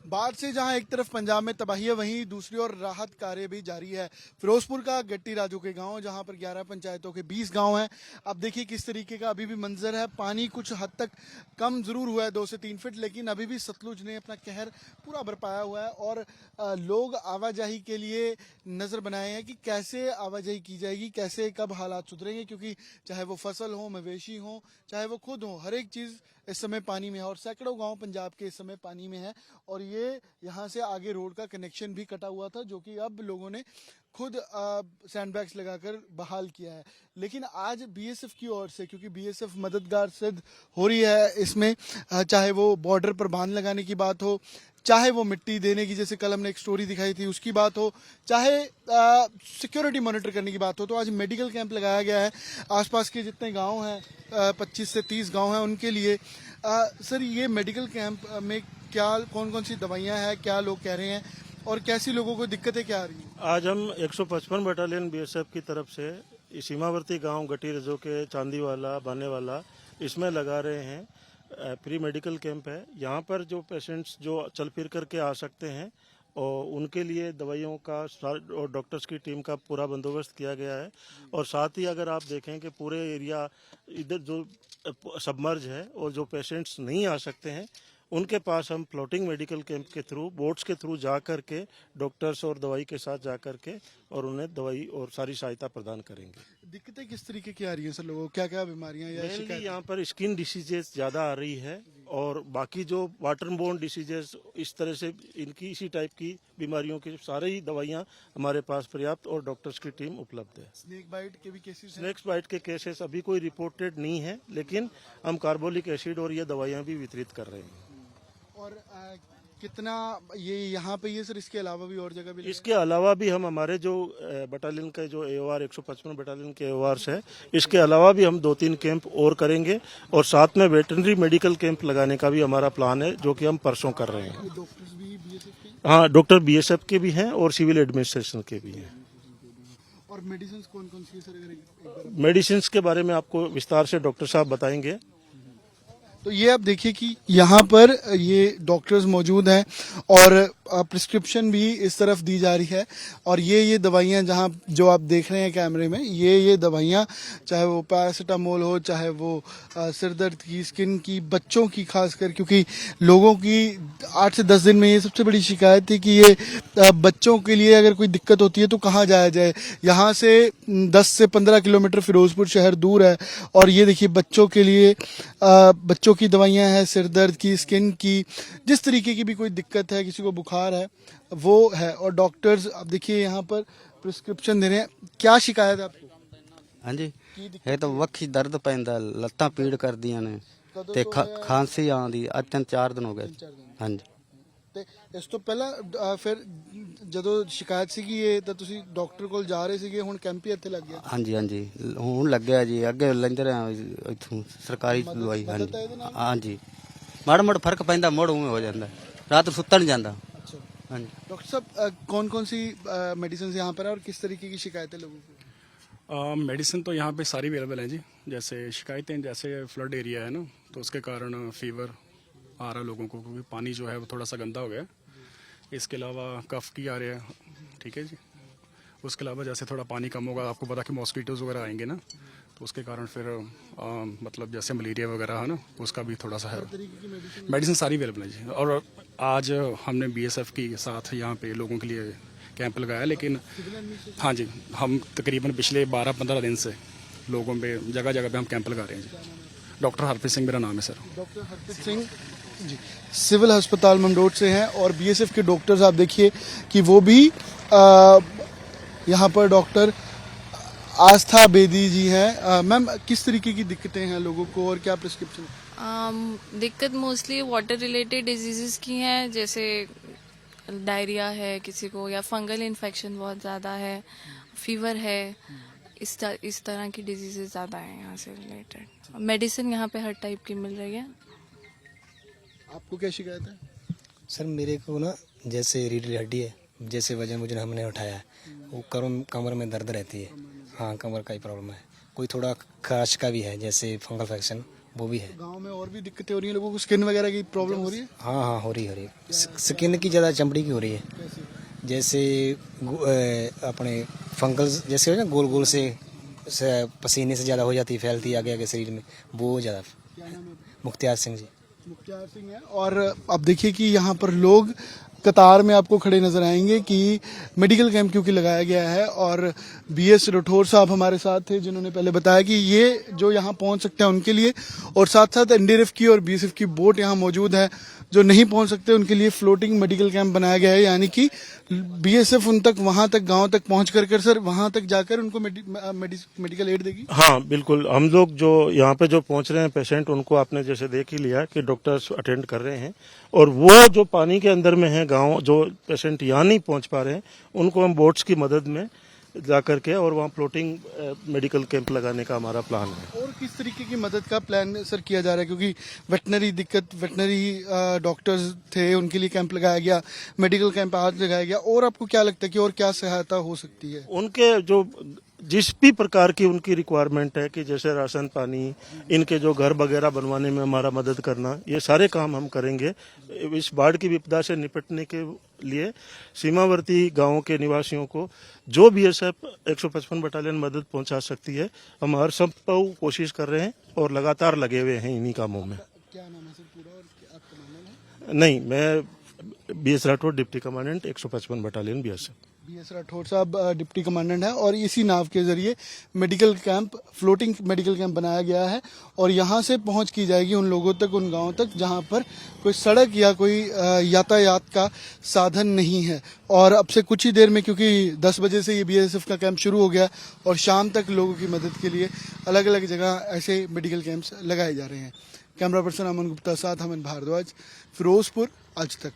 बाढ़ से जहां एक तरफ पंजाब में तबाही है, वहीं दूसरी ओर राहत कार्य भी जारी है। फिरोजपुर का गट्टी राजू के गांव, जहां पर 11 पंचायतों के 20 गांव हैं। अब देखिए किस तरीके का अभी भी मंजर है। पानी कुछ हद तक कम जरूर हुआ है 2 से 3 फीट, लेकिन अभी भी सतलुज ने अपना कहर पूरा बरपाया हुआ है। और लोग आवाजाही के लिए नजर बनाए हैं कि कैसे आवाजाही की जाएगी, कैसे कब हालात सुधरेंगे, क्योंकि चाहे वो फसल हो, मवेशी हो, चाहे वो खुद हो, हर एक चीज इस समय पानी में है। और सैकड़ों गांव पंजाब के इस समय पानी में है। और ये यहाँ से आगे रोड का कनेक्शन भी कटा हुआ था, जो कि अब लोगों ने खुद सैंडबैग्स लगाकर बहाल किया है। लेकिन आज बीएसएफ की ओर से, क्योंकि बीएसएफ मददगार सिद्ध हो रही है इसमें, चाहे वो बॉर्डर पर बांध लगाने की बात हो, चाहे वो मिट्टी देने की, जैसे कल हमने एक स्टोरी दिखाई थी उसकी बात हो, चाहे सिक्योरिटी मॉनिटर करने की बात हो, तो आज मेडिकल कैंप लगाया गया है। आसपास के जितने गांव हैं, 25 से 30 गांव हैं, उनके लिए। सर, ये मेडिकल कैंप में क्या कौन कौन सी दवाइयां हैं, क्या लोग कह रहे हैं और कैसी लोगों को दिक्कतें क्या आ रही हैं? आज हम 155 बटालियन बीएसएफ की तरफ से सीमावर्ती गांव गट्टी रजो के चांदीवाला, बानेवाला, इसमें लगा रहे हैं। प्री मेडिकल कैंप है। यहाँ पर जो पेशेंट्स जो चल फिर करके आ सकते हैं और उनके लिए दवाइयों का और डॉक्टर्स की टीम का पूरा बंदोबस्त किया गया है। और साथ ही अगर आप देखें कि पूरे एरिया इधर जो सबमर्ज है और जो पेशेंट्स नहीं आ सकते हैं, उनके पास हम फ्लोटिंग मेडिकल कैंप के थ्रू, बोट्स के थ्रू जा करके डॉक्टर्स और दवाई के साथ जा करके और उन्हें दवाई और सारी सहायता प्रदान करेंगे। दिक्कतें किस तरीके की आ रही हैं सर लोगों को? क्या क्या बीमारियां या मेनली यहाँ पर स्किन डिसीजेस ज़्यादा आ रही है और बाकी जो वाटर बोर्न डिसीजेस, इस तरह से इनकी इसी टाइप की बीमारियों की सारी ही दवाइयाँ हमारे पास पर्याप्त और डॉक्टर्स की टीम उपलब्ध है। स्नेक बाइट के भी केसेस हैं? स्नेक्स बाइट के केसेस अभी कोई रिपोर्टेड नहीं है, लेकिन हम कार्बोलिक एसिड और ये दवाइयाँ भी वितरित कर रहे हैं। और कितना ये यहाँ पे ये सर, इसके अलावा भी और जगह भी इसके अलावा भी हम हमारे जो बटालियन के जो एओआर 155 बटालियन के एओआर्स है, इसके अलावा भी हम 2-3 कैंप और करेंगे और साथ में वेटरनरी मेडिकल कैंप लगाने का भी हमारा प्लान है, जो कि हम परसों कर रहे हैं। डॉक्टर्स भी बीएसएफ के? हाँ, डॉक्टर बीएसएफ के भी हैं और सिविल एडमिनिस्ट्रेशन के भी हैं। और मेडिसिन कौन कौन सी सर, अगर एक बार? मेडिसिन के बारे में आपको विस्तार से डॉक्टर साहब बताएंगे। तो ये आप देखिए कि यहाँ पर ये डॉक्टर्स मौजूद हैं और प्रिस्क्रिप्शन भी इस तरफ दी जा रही है। और ये दवाइयाँ जहाँ जो आप देख रहे हैं कैमरे में, ये दवाइयाँ, चाहे वो पैरासीटामोल हो, चाहे वो सिर दर्द की, स्किन की, बच्चों की खासकर, क्योंकि लोगों की 8 से 10 दिन में ये सबसे बड़ी शिकायत थी कि ये बच्चों के लिए अगर कोई दिक्कत होती है तो कहाँ जाया जाए। यहाँ से 10 से 15 किलोमीटर फिरोजपुर शहर दूर है। और ये देखिए बच्चों के लिए बच्चों की दवाइयाँ हैं, सिर दर्द की, स्किन की, जिस तरीके की भी कोई दिक्कत है, किसी को बुखार है, वो है। और डॉक्टर्स अब देखिए यहाँ पर प्रिस्क्रिप्शन दे रहे हैं। क्या शिकायत है आपको? हाँ जी, ये तो वक्खी दर्द पैंदा, ਲੱਤਾਂ ਪੀੜ ਕਰਦੀਆਂ ਨੇ ਤੇ ਖਾਂਸੀ ਆਉਂਦੀ। ਅੱਜ 3-4 ਦਿਨ ਹੋ ਗਏ। हाँ जी। ਤੇ ਇਸ ਤੋਂ ਪਹਿਲਾਂ ਫਿਰ ਜਦੋਂ ਸ਼ਿਕਾਇਤ ਸੀਗੀ ਇਹ ਤਾਂ ਤੁਸੀਂ ਡਾਕਟਰ ਕੋਲ ਜਾ ਰਹੇ ਸੀਗੇ, ਹੁਣ ਕੈਂਪ ਹੀ ਇੱਥੇ ਲੱਗ ਗਿਆ? हाँ जी, हाँ जी, ਹੁਣ ਲੱਗਿਆ ਜੀ। ਅੱਗੇ ਲੈਂਦੇ ਰਹੇ ਇੱਥੋਂ ਸਰਕਾਰੀ ਦਵਾਈ। हाँ जी, हाँ जी, ਮਾੜਾ ਮੋੜਾ ਫਰਕ ਪੈਂਦਾ, ਮੁੜ ਉਵੇਂ ਹੋ ਜਾਂਦਾ, ਰਾਤ ਨੂੰ ਸੁੱਤਾ ਨਹੀਂ ਜਾਂਦਾ। अच्छा हाँ जी। डॉक्टर साहब, कौन कौन सी मेडिसिन यहाँ पर है और किस तरीके की शिकायत है लोगों को? मेडिसिन तो यहाँ पे सारी अवेलेबल हैं जी। जैसे शिकायतें, जैसे फ्लड एरिया है ना, तो उसके कारण फीवर आ रहा है लोगों को, क्योंकि पानी जो है वो थोड़ा सा गंदा हो गया है। इसके अलावा कफ की आ रही है, ठीक है जी। उसके अलावा जैसे थोड़ा पानी कम होगा, आपको पता कि मॉस्किटोज़ वगैरह आएंगे ना, तो उसके कारण फिर मतलब जैसे मलेरिया वगैरह है ना, उसका भी थोड़ा सा है। मेडिसिन सारी अवेलेबल है जी। और आज हमने बीएसएफ के साथ यहाँ पे लोगों के लिए कैंप लगाया। लेकिन हाँ जी, हम तकरीबन पिछले 12-15 दिन से लोगों पे जगह जगह पे हम कैंप लगा रहे हैं जी। डॉक्टर हरप्रीत सिंह मेरा नाम है sir. Doctor Harpreet Singh ji civil अस्पताल ममडोट से हैं। और बीएसएफ के डॉक्टर्स आप देखिए कि वो भी यहाँ पर डॉक्टर आस्था बेदी जी हैं। मैम, किस तरीके की दिक्कतें हैं लोगों को और क्या प्रिस्क्रिप्शन? दिक्कत मोस्टली वाटर रिलेटेड डिजीजेस की हैं, जैसे डायरिया है किसी को, या फंगल इन्फेक्शन बहुत ज़्यादा है, फीवर है, इस तरह की डिजीजेस ज़्यादा हैं यहाँ से रिलेटेड। मेडिसिन यहाँ पे हर टाइप की मिल रही है। आपको क्या शिकायत है? सर, मेरे को ना जैसे रीढ़ की हड्डी है, जैसे वजन हमने उठाया है, वो कमर में दर्द रहती है। हाँ, कमर का ही प्रॉब्लम है। कोई थोड़ा खराश का भी है, जैसे फंगल इन्फेक्शन, वो भी है। गांव में और भी दिक्कतें हो रही हैं लोगों को, स्किन वगैरह की प्रॉब्लम हो रही है? हाँ हाँ हो रही है। स्किन की ज़्यादा चमड़ी की हो रही है। जैसे अपने फंगल्स जैसे हो ना, गोल गोल से पसीने से ज़्यादा हो जाती है, फैलती है आगे आगे शरीर में, वो ज़्यादा। मुख्तियार सिंह जी। मुख्तियार सिंह है। और अब देखिए कि यहाँ पर लोग कतार में आपको खड़े नजर आएंगे कि मेडिकल कैंप क्योंकि लगाया गया है। और बीएस राठौर साहब हमारे साथ थे जिन्होंने पहले बताया कि ये जो यहाँ पहुँच सकते हैं उनके लिए, और साथ साथ एनडीआरएफ की और बीएसएफ की बोट यहाँ मौजूद है। जो नहीं पहुँच सकते उनके लिए फ्लोटिंग मेडिकल कैंप बनाया गया है, यानी कि बीएसएफ उन तक, वहां तक, गांव तक पहुंच कर सर वहां तक जाकर उनको मेडिकल एड देगी। हाँ बिल्कुल, हम लोग जो यहाँ पे जो पहुंच रहे हैं पेशेंट, उनको आपने जैसे देख ही लिया कि डॉक्टर्स अटेंड कर रहे हैं, और वो जो पानी के अंदर में है गांव, जो पेशेंट यहाँ नहीं पहुंच पा रहे हैं, उनको हम बोट्स की मदद में जा करके और वहाँ फ्लोटिंग मेडिकल कैंप लगाने का हमारा प्लान है। और किस तरीके की मदद का प्लान सर किया जा रहा है, क्योंकि वेटनरी डॉक्टर्स थे, उनके लिए कैंप लगाया गया, मेडिकल कैंप आज लगाया गया, और आपको क्या लगता है कि और क्या सहायता हो सकती है? उनके जो जिस भी प्रकार की उनकी रिक्वायरमेंट है, कि जैसे राशन पानी, इनके जो घर वगैरह बनवाने में हमारा मदद करना, ये सारे काम हम करेंगे। इस बाढ़ की विपदा से निपटने के लिए सीमावर्ती गांवों के निवासियों को जो बीएसएफ 155 बटालियन मदद पहुंचा सकती है, हम हर संभव कोशिश कर रहे हैं और लगातार लगे हुए हैं इन्हीं कामों में। क्या नाम है सर पूरा और आपका नाम है? नहीं, मैं BS Rathore, deputy commandant 155 battalion BSF. BS Rathore साहब डिप्टी कमांडेंट है, और इसी नाव के जरिए medical camp, floating medical camp बनाया गया है, और यहाँ से पहुँच की जाएगी उन लोगों तक, उन गाँव तक जहाँ पर कोई सड़क या कोई यातायात का साधन नहीं है। और अब से कुछ ही देर में, क्योंकि 10 बजे से ये बीएसएफ का कैंप शुरू हो गया, और शाम तक लोगों की मदद के लिए अलग अलग जगह ऐसे मेडिकल कैंप्स लगाए जा रहे हैं। कैमरा पर्सन अमन गुप्ता साथ अमन भारद्वाज, फिरोजपुर, आज तक।